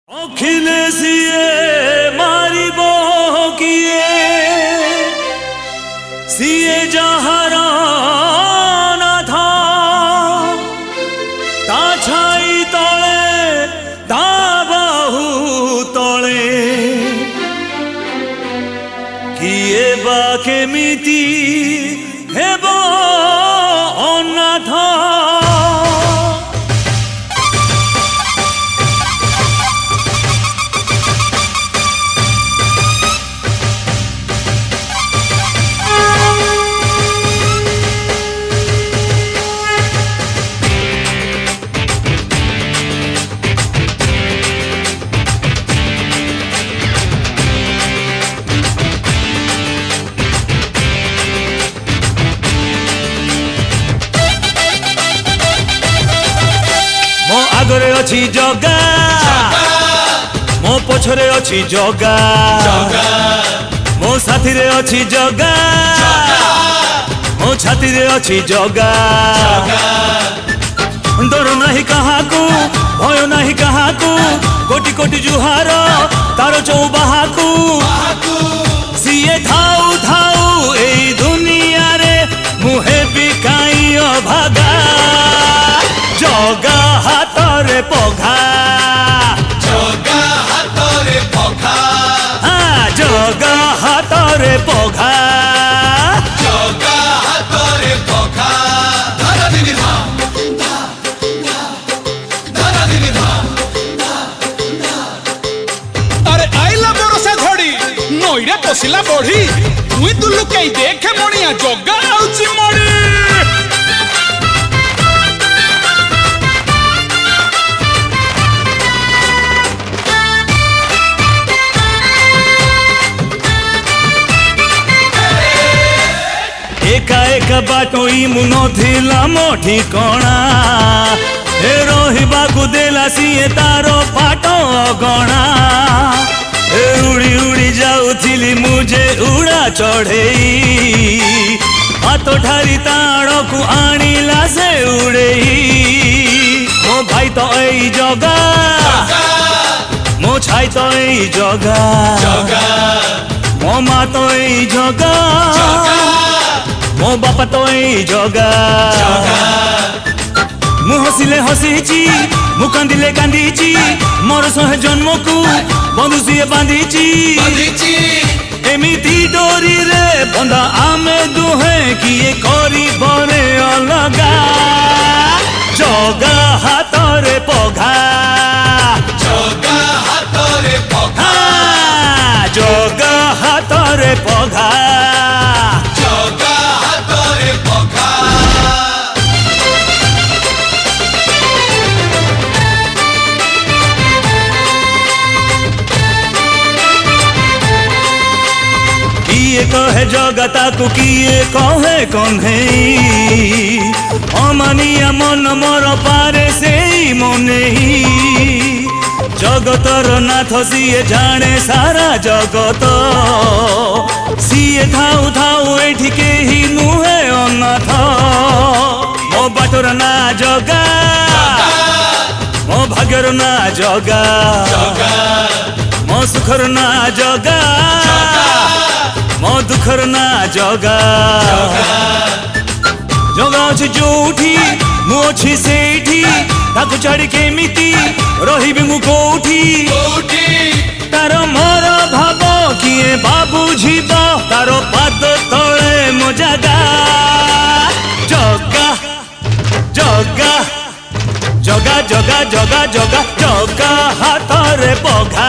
अखिलेशिए मारिब किए सिए जाहार नाथा ता छाई तले ता बाहु तले किए बा केमिति हेब अनाथ। मो आगरे अच्छी जगा मो पछरे अच्छी जगा मो साथी रे अच्छी जगा मो छाती रे अच्छी जगा। डर नहीं काहाकू भय नहीं काहाकू कोटि कोटि जुहार तार चौबाहाकू सीए थाऊ थाऊ ए दुनिया रे मुहे बिकाई अभागा जगा हातरे पघा जगा हातरे पघा जगा हातरे पघा जगा हातरे पघा धरा दिनी धाम धरा दिनी धाम। अरे आइला बरसा घड़ी नईरे पशिला बढ़ी तुई दुलु कई देखे मणिया जगा आउची मड़ी। एका एका बाटोई मुनो थिला मोठी कणा ए रोहिबा को देला सिए तारो पाटो गणा ए उड़ी उड़ी जाउथिली मुझे उड़ा चढ़ेई हाथ ठारी ताड़ को आनिला से उड़ेई मो भाई तो एई जगा मो छाई तो एई जगा मो माँ तो एई जगा मो बापा तो एई जगा मु हसिले हसीची मु कांदिले कांदीची मोर सह जन्म को बंधु सिए बांधीची एमिति डोरी रे बंधा आमे दुहे किए करी बरे अलगा जगा हातरे पघा जगा हातरे पघा जगा हातरे पघा जगा हातरे पघा। किए कहे जगता को किए कहे कन्हे अमानिया मन मोर पारे से मने जगतर नाथ सिए जाने सारा जगत सिए थाऊ थाऊ एठी केही नुहे अनाथ मो बाटर ना जगा मो भाग्यर ना जगा मो सुखर ना जगा मो दुखर ना जगा जगा अछि जोठी मु अछि सेठी ताकु छाड़ी केमिति रहिबि मु कोठी तार मोर भाव किए बाबू जीव तार पाद तले मो जगा जगा जगा जगा जगा जगा जगा जगा हातरे पघा